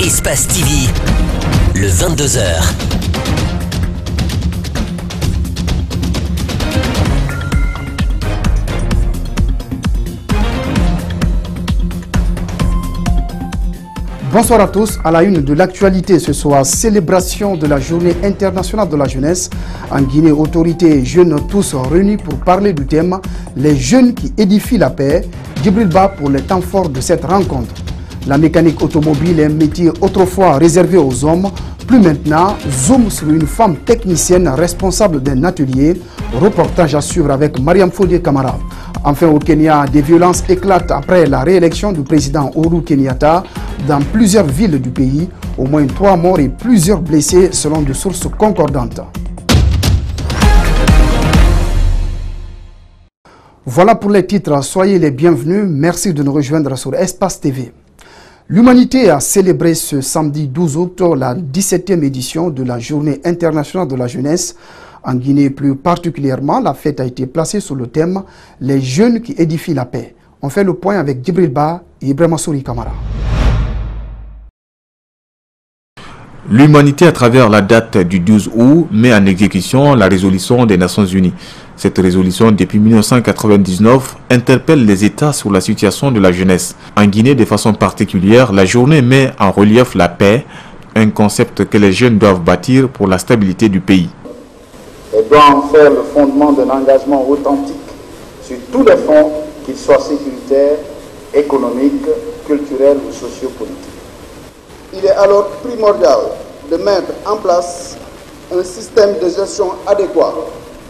Espace TV, le 22h. Bonsoir à tous. À la une de l'actualité ce soir, célébration de la journée internationale de la jeunesse. En Guinée, autorités et jeunes tous réunis pour parler du thème « Les jeunes qui édifient la paix ». Djibril Ba pour les temps forts de cette rencontre. La mécanique automobile est un métier autrefois réservé aux hommes. Plus maintenant, zoom sur une femme technicienne responsable d'un atelier. Reportage à suivre avec Mariam Fodé Kamara. Enfin, au Kenya, des violences éclatent après la réélection du président Uhuru Kenyatta dans plusieurs villes du pays. Au moins 3 morts et plusieurs blessés selon des sources concordantes. Voilà pour les titres. Soyez les bienvenus. Merci de nous rejoindre sur Espace TV. L'humanité a célébré ce samedi 12 août la 17e édition de la Journée internationale de la jeunesse. En Guinée, plus particulièrement, la fête a été placée sous le thème « Les jeunes qui édifient la paix ». On fait le point avec Djibril Ba et Ibrahima Souri Kamara. L'humanité, à travers la date du 12 août, met en exécution la résolution des Nations Unies. Cette résolution, depuis 1999, interpelle les États sur la situation de la jeunesse. En Guinée, de façon particulière, la journée met en relief la paix, un concept que les jeunes doivent bâtir pour la stabilité du pays. Elle doit en faire le fondement d'un engagement authentique sur tous les fronts, qu'ils soient sécuritaires, économiques, culturels ou sociopolitiques. Il est alors primordial de mettre en place un système de gestion adéquat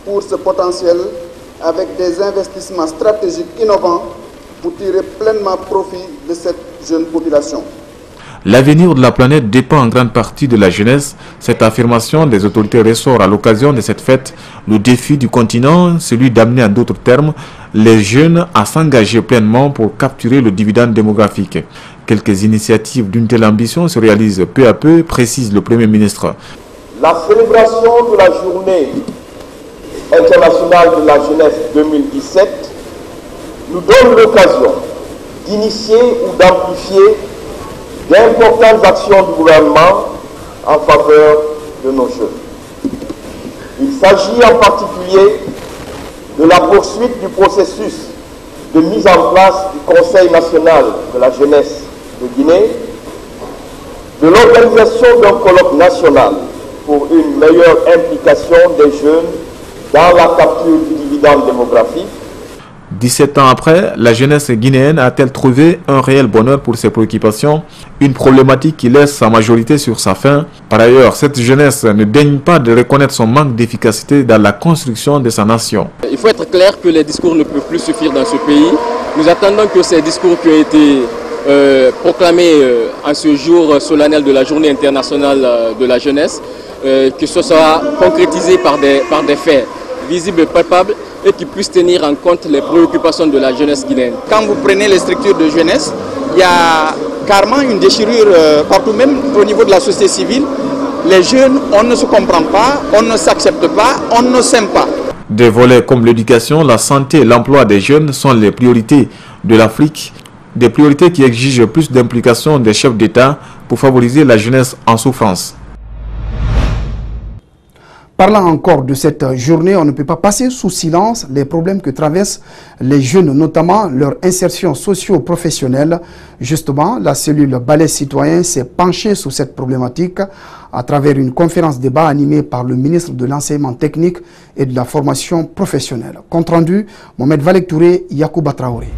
pour ce potentiel avec des investissements stratégiques innovants pour tirer pleinement profit de cette jeune population. L'avenir de la planète dépend en grande partie de la jeunesse. Cette affirmation des autorités ressort à l'occasion de cette fête. Le défi du continent, celui d'amener en d'autres termes les jeunes à s'engager pleinement pour capturer le dividende démographique. Quelques initiatives d'une telle ambition se réalisent peu à peu, précise le Premier ministre. La célébration de la journée internationale de la jeunesse 2017 nous donne l'occasion d'initier ou d'amplifier d'importantes actions du gouvernement en faveur de nos jeunes. Il s'agit en particulier de la poursuite du processus de mise en place du Conseil national de la jeunesse de Guinée, de l'organisation d'un colloque national pour une meilleure implication des jeunes dans la capture du dividende démographique. 17 ans après, la jeunesse guinéenne a-t-elle trouvé un réel bonheur pour ses préoccupations? Une problématique qui laisse sa majorité sur sa faim. Par ailleurs, cette jeunesse ne daigne pas de reconnaître son manque d'efficacité dans la construction de sa nation. Il faut être clair que les discours ne peuvent plus suffire dans ce pays. Nous attendons que ces discours qui ont été proclamés à ce jour solennel de la Journée internationale de la jeunesse, que ce soit concrétisé par des faits visibles et palpables, et qui puissent tenir en compte les préoccupations de la jeunesse guinéenne. Quand vous prenez les structures de jeunesse, il y a carrément une déchirure partout, même au niveau de la société civile. Les jeunes, on ne se comprend pas, on ne s'accepte pas, on ne s'aime pas. Des volets comme l'éducation, la santé et l'emploi des jeunes sont les priorités de l'Afrique. Des priorités qui exigent plus d'implication des chefs d'État pour favoriser la jeunesse en souffrance. Parlant encore de cette journée, on ne peut pas passer sous silence les problèmes que traversent les jeunes, notamment leur insertion socio-professionnelle. Justement, la cellule Balai Citoyen s'est penchée sur cette problématique à travers une conférence débat animée par le ministre de l'Enseignement technique et de la formation professionnelle. Compte rendu, Mohamed Valek Touré, Yacouba Traoré.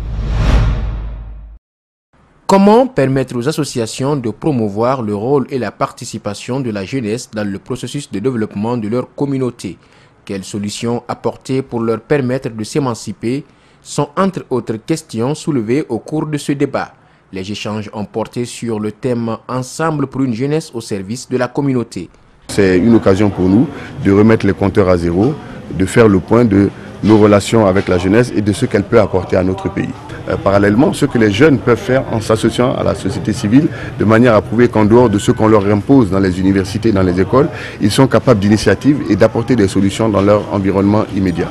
Comment permettre aux associations de promouvoir le rôle et la participation de la jeunesse dans le processus de développement de leur communauté? Quelles solutions apporter pour leur permettre de s'émanciper sont entre autres questions soulevées au cours de ce débat. Les échanges ont porté sur le thème « Ensemble pour une jeunesse au service de la communauté ». C'est une occasion pour nous de remettre les compteurs à zéro, de faire le point de nos relations avec la jeunesse et de ce qu'elle peut apporter à notre pays. Parallèlement, ce que les jeunes peuvent faire en s'associant à la société civile de manière à prouver qu'en dehors de ce qu'on leur impose dans les universités, dans les écoles, ils sont capables d'initiatives et d'apporter des solutions dans leur environnement immédiat.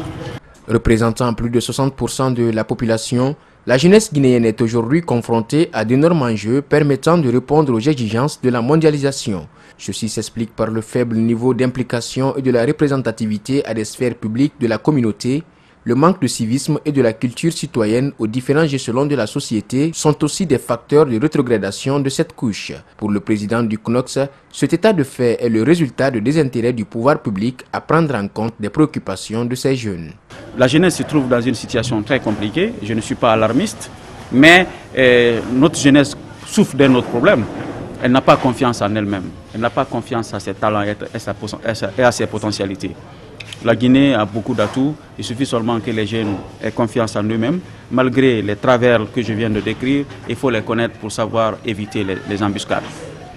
Représentant plus de 60% de la population, La jeunesse guinéenne est aujourd'hui confrontée à d'énormes enjeux permettant de répondre aux exigences de la mondialisation. Ceci s'explique par le faible niveau d'implication et de la représentativité à des sphères publiques de la communauté. Le manque de civisme et de la culture citoyenne aux différents échelons de la société sont aussi des facteurs de rétrogradation de cette couche. Pour le président du CNOCS, cet état de fait est le résultat de désintérêt du pouvoir public à prendre en compte des préoccupations de ces jeunes. La jeunesse se trouve dans une situation très compliquée, je ne suis pas alarmiste, mais notre jeunesse souffre d'un autre problème. Elle n'a pas confiance en elle-même, elle n'a pas confiance à ses talents et à ses potentialités. La Guinée a beaucoup d'atouts, il suffit seulement que les jeunes aient confiance en eux-mêmes. Malgré les travers que je viens de décrire, il faut les connaître pour savoir éviter les embuscades.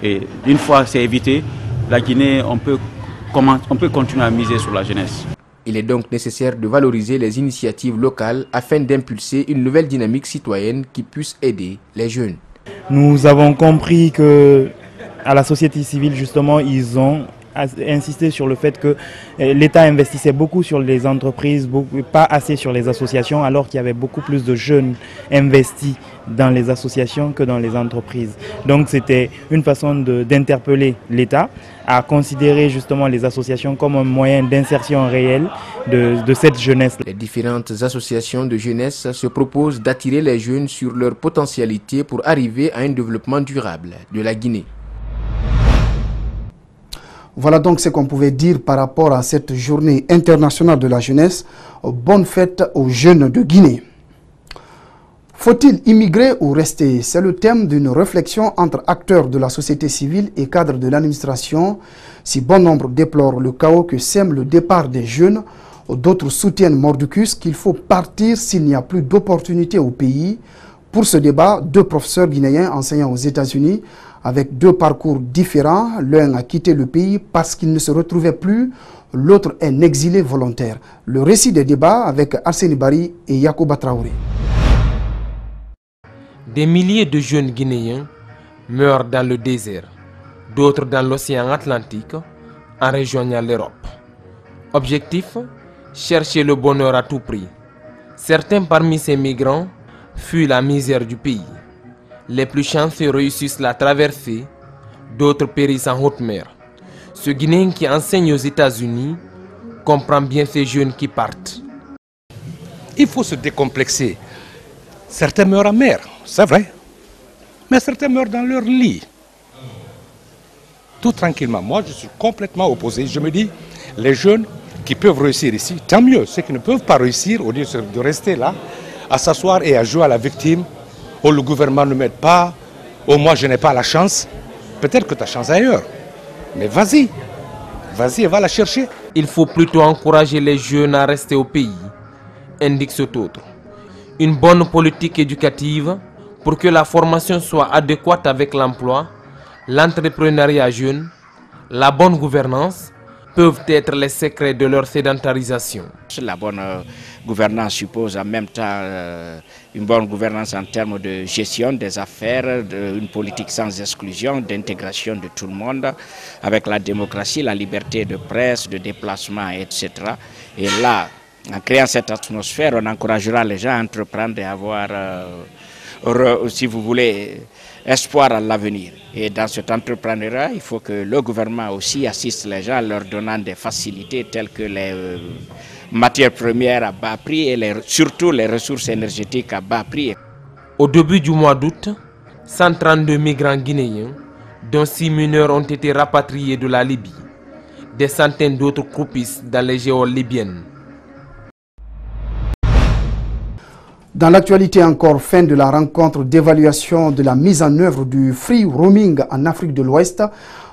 Et une fois c'est évité, la Guinée, on peut continuer à miser sur la jeunesse. Il est donc nécessaire de valoriser les initiatives locales afin d'impulser une nouvelle dynamique citoyenne qui puisse aider les jeunes. Nous avons compris que à la société civile, justement, ils ont insisté sur le fait que l'État investissait beaucoup sur les entreprises, pas assez sur les associations, alors qu'il y avait beaucoup plus de jeunes investis dans les associations que dans les entreprises. Donc c'était une façon d'interpeller l'État à considérer justement les associations comme un moyen d'insertion réelle de cette jeunesse. Les différentes associations de jeunesse se proposent d'attirer les jeunes sur leurs potentialités pour arriver à un développement durable de la Guinée. Voilà donc ce qu'on pouvait dire par rapport à cette journée internationale de la jeunesse. Bonne fête aux jeunes de Guinée. Faut-il immigrer ou rester? C'est le thème d'une réflexion entre acteurs de la société civile et cadres de l'administration. Si bon nombre déplorent le chaos que sème le départ des jeunes, d'autres soutiennent mordicus qu'il faut partir s'il n'y a plus d'opportunités au pays. Pour ce débat, deux professeurs guinéens enseignant aux États-Unis avec deux parcours différents. L'un a quitté le pays parce qu'il ne se retrouvait plus, l'autre est un exilé volontaire. Le récit des débats avec Arsène Bari et Yacouba Traoré. Des milliers de jeunes Guinéens meurent dans le désert, d'autres dans l'océan Atlantique en rejoignant l'Europe. Objectif, chercher le bonheur à tout prix. Certains parmi ces migrants fuient la misère du pays. Les plus chanceux réussissent la traversée, d'autres périssent en haute mer. Ce Guinéen qui enseigne aux États-Unis comprend bien ces jeunes qui partent. Il faut se décomplexer. Certains meurent en mer, c'est vrai, mais certains meurent dans leur lit. Tout tranquillement. Moi, je suis complètement opposé. Je me dis, les jeunes qui peuvent réussir ici, tant mieux. Ceux qui ne peuvent pas réussir, au lieu de rester là, à s'asseoir et à jouer à la victime, oh, le gouvernement ne m'aide pas, oh, moi je n'ai pas la chance. Peut-être que tu as chance ailleurs. Mais vas-y, vas-y, va la chercher. Il faut plutôt encourager les jeunes à rester au pays, indique cet autre. Une bonne politique éducative pour que la formation soit adéquate avec l'emploi, l'entrepreneuriat jeune, la bonne gouvernance peuvent être les secrets de leur sédentarisation. La bonne gouvernance suppose en même temps une bonne gouvernance en termes de gestion des affaires, une politique sans exclusion, d'intégration de tout le monde, avec la démocratie, la liberté de presse, de déplacement, etc. Et là, en créant cette atmosphère, on encouragera les gens à entreprendre et à avoir, si vous voulez, espoir à l'avenir. Et dans cet entrepreneuriat, il faut que le gouvernement aussi assiste les gens en leur donnant des facilités telles que les matières premières à bas prix et surtout les ressources énergétiques à bas prix. Au début du mois d'août, 132 migrants guinéens, dont 6 mineurs ont été rapatriés de la Libye. Des centaines d'autres croupissent dans les géoles libyennes. Dans l'actualité encore, fin de la rencontre d'évaluation de la mise en œuvre du free roaming en Afrique de l'Ouest.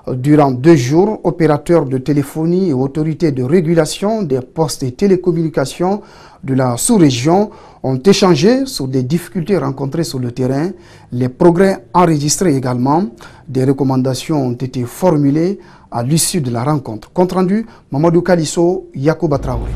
Durant 2 jours, opérateurs de téléphonie et autorités de régulation des postes et télécommunications de la sous-région ont échangé sur des difficultés rencontrées sur le terrain, les progrès enregistrés également. Des recommandations ont été formulées à l'issue de la rencontre. Compte rendu, Mamadou Kalisso, Yacouba Traoré.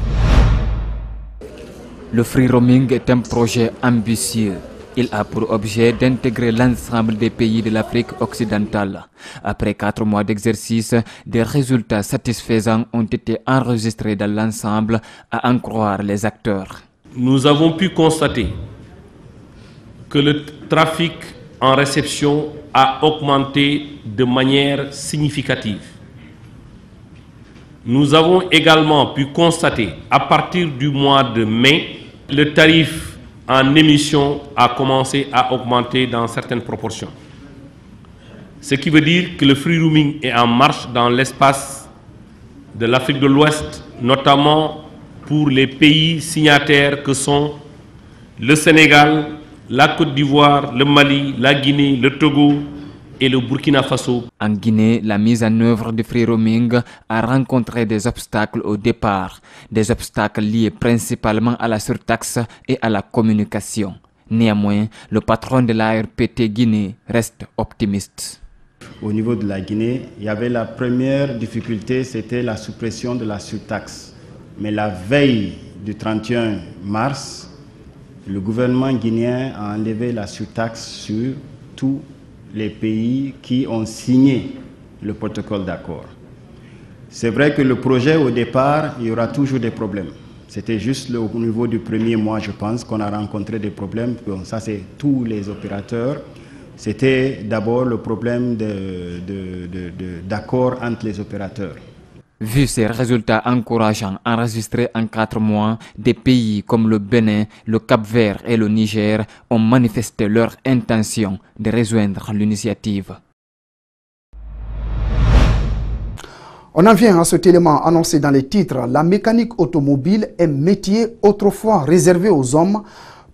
Le free roaming est un projet ambitieux. Il a pour objet d'intégrer l'ensemble des pays de l'Afrique occidentale. Après 4 mois d'exercice, des résultats satisfaisants ont été enregistrés dans l'ensemble, à en croire les acteurs. Nous avons pu constater que le trafic en réception a augmenté de manière significative. Nous avons également pu constater, à partir du mois de mai, le tarif en émission a commencé à augmenter dans certaines proportions. Ce qui veut dire que le free roaming est en marche dans l'espace de l'Afrique de l'Ouest, notamment pour les pays signataires que sont le Sénégal, la Côte d'Ivoire, le Mali, la Guinée, le Togo et le Burkina Faso. En Guinée, la mise en œuvre du free roaming a rencontré des obstacles au départ, des obstacles liés principalement à la surtaxe et à la communication. Néanmoins, le patron de l'ARPT Guinée reste optimiste. Au niveau de la Guinée, il y avait la première difficulté, c'était la suppression de la surtaxe. Mais la veille du 31 mars, le gouvernement guinéen a enlevé la surtaxe sur tous les pays qui ont signé le protocole d'accord. C'est vrai que le projet, au départ, il y aura toujours des problèmes. C'était juste au niveau du premier mois, je pense, qu'on a rencontré des problèmes. Bon, ça, c'est tous les opérateurs. C'était d'abord le problème d'accord entre les opérateurs. Vu ces résultats encourageants enregistrés en 4 mois, des pays comme le Bénin, le Cap-Vert et le Niger ont manifesté leur intention de rejoindre l'initiative. On en vient à cet élément annoncé dans les titres. La mécanique automobile est métier autrefois réservé aux hommes.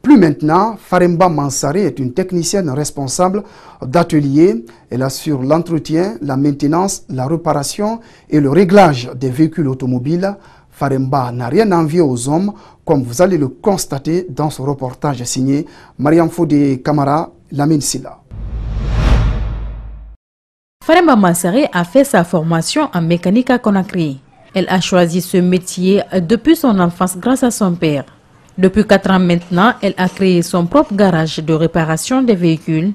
Plus maintenant, Faremba Mansari est une technicienne responsable d'atelier. Elle assure l'entretien, la maintenance, la réparation et le réglage des véhicules automobiles. Faremba n'a rien envié aux hommes, comme vous allez le constater dans ce reportage signé Mariam Fodé Kamara, Lamine Silla. Faremba Mansari a fait sa formation en mécanique à Conakry. Elle a choisi ce métier depuis son enfance grâce à son père. Depuis 4 ans maintenant, elle a créé son propre garage de réparation des véhicules,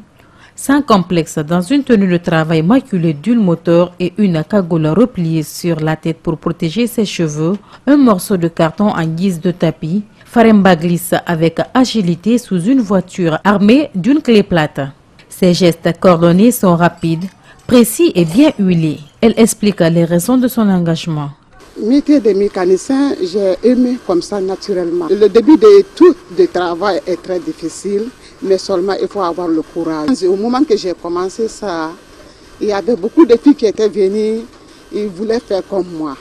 sans complexe, dans une tenue de travail maculée d'huile moteur et une cagoule repliée sur la tête pour protéger ses cheveux, un morceau de carton en guise de tapis. Faremba glisse avec agilité sous une voiture armée d'une clé plate. Ses gestes coordonnés sont rapides, précis et bien huilés. Elle explique les raisons de son engagement. Métier de mécanicien, j'ai aimé comme ça naturellement. Le début de tout le travail est très difficile, mais seulement il faut avoir le courage. Au moment que j'ai commencé ça, il y avait beaucoup de filles qui étaient venues, ils voulaient faire comme moi.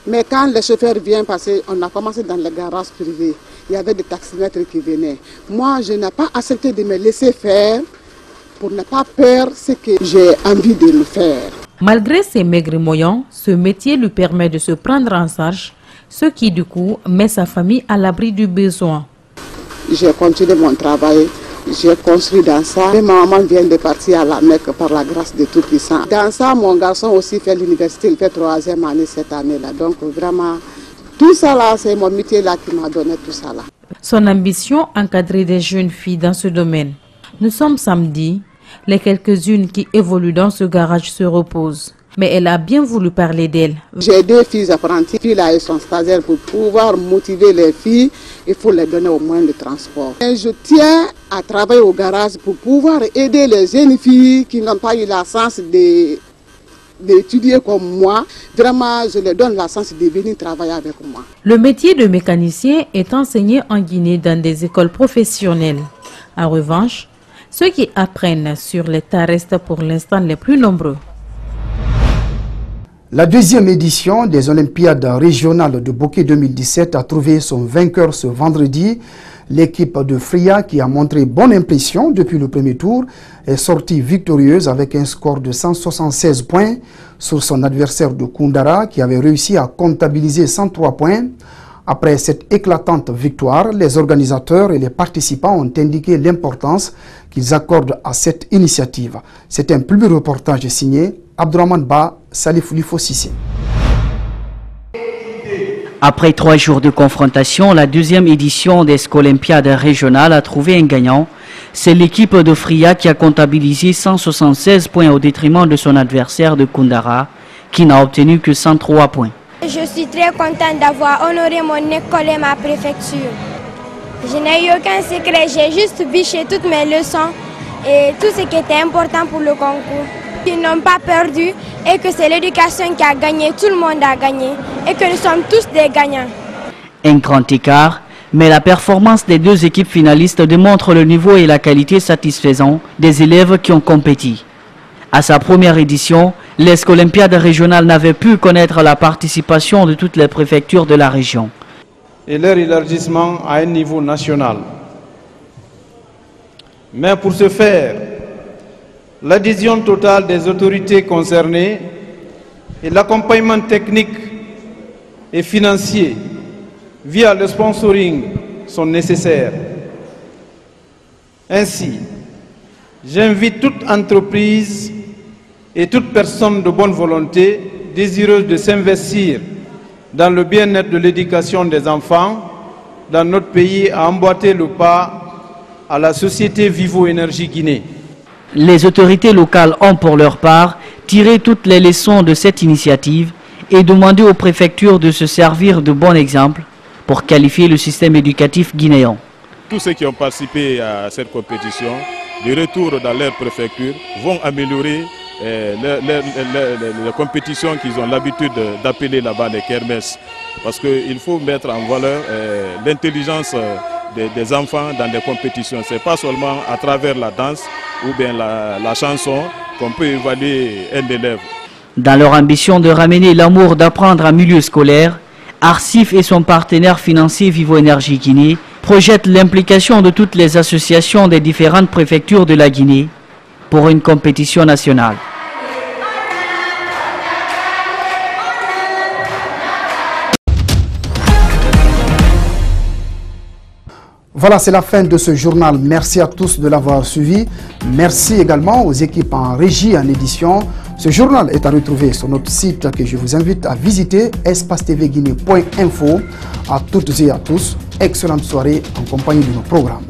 Mais quand les chauffeurs viennent, parce qu'on a commencé dans les garages privés, il y avait des taximètres qui venaient. Moi, je n'ai pas accepté de me laisser faire pour ne pas peur ce que j'ai envie de le faire. Malgré ses maigres moyens, ce métier lui permet de se prendre en charge, ce qui du coup met sa famille à l'abri du besoin. J'ai continué mon travail, j'ai construit dans ça. Et ma maman vient de partir à la Mecque par la grâce de Tout-Puissant. Dans ça, mon garçon aussi fait l'université, il fait 3e année cette année-là. Donc vraiment, tout ça là, c'est mon métier là qui m'a donné tout ça là. Son ambition, encadrer des jeunes filles dans ce domaine. Nous sommes samedi. Les quelques-unes qui évoluent dans ce garage se reposent. Mais elle a bien voulu parler d'elle. J'ai 2 filles apprenties. Puis là, elles sont stagiaires. Pour pouvoir motiver les filles, il faut les donner au moins de transport. Et je tiens à travailler au garage pour pouvoir aider les jeunes filles qui n'ont pas eu la chance d'étudier comme moi. Vraiment, je leur donne la chance de venir travailler avec moi. Le métier de mécanicien est enseigné en Guinée dans des écoles professionnelles. En revanche, ceux qui apprennent sur l'État restent pour l'instant les plus nombreux. La 2e édition des Olympiades régionales de Bokeh 2017 a trouvé son vainqueur ce vendredi. L'équipe de Fria, qui a montré bonne impression depuis le premier tour, est sortie victorieuse avec un score de 176 points sur son adversaire de Koundara, qui avait réussi à comptabiliser 103 points. Après cette éclatante victoire, les organisateurs et les participants ont indiqué l'importance qu'ils accordent à cette initiative. C'est un plus beau reportage signé Abdourahmane Ba, Salif Lifo Sissi. Après 3 jours de confrontation, la 2e édition des Olympiades régionales a trouvé un gagnant. C'est l'équipe de Fria qui a comptabilisé 176 points au détriment de son adversaire de Koundara, qui n'a obtenu que 103 points. Je suis très contente d'avoir honoré mon école et ma préfecture. Je n'ai eu aucun secret, j'ai juste biché toutes mes leçons et tout ce qui était important pour le concours. Ils n'ont pas perdu et que c'est l'éducation qui a gagné, tout le monde a gagné et que nous sommes tous des gagnants. Un grand écart, mais la performance des deux équipes finalistes démontre le niveau et la qualité satisfaisants des élèves qui ont compéti. À sa première édition, l'Escolympiade régionale n'avait pu connaître la participation de toutes les préfectures de la région. Et leur élargissement à un niveau national. Mais pour ce faire, l'adhésion totale des autorités concernées et l'accompagnement technique et financier via le sponsoring sont nécessaires. Ainsi, j'invite toute entreprise et toute personne de bonne volonté désireuse de s'investir dans le bien-être de l'éducation des enfants dans notre pays à emboîter le pas à la société Vivo Énergie Guinée. Les autorités locales ont pour leur part tiré toutes les leçons de cette initiative et demandé aux préfectures de se servir de bon exemple pour qualifier le système éducatif guinéen. Tous ceux qui ont participé à cette compétition, de retour dans leur préfecture, vont améliorer les compétitions qu'ils ont l'habitude d'appeler là-bas les kermesses. Parce qu'il faut mettre en valeur l'intelligence des enfants dans les compétitions. Ce n'est pas seulement à travers la danse ou bien la chanson qu'on peut évaluer un élève. Dans leur ambition de ramener l'amour d'apprendre en milieu scolaire, Arcif et son partenaire financier Vivo Énergie Guinée projettent l'implication de toutes les associations des différentes préfectures de la Guinée pour une compétition nationale. Voilà, c'est la fin de ce journal. Merci à tous de l'avoir suivi. Merci également aux équipes en régie et en édition. Ce journal est à retrouver sur notre site que je vous invite à visiter, espacetvguinée.info. À toutes et à tous, excellente soirée en compagnie de nos programmes.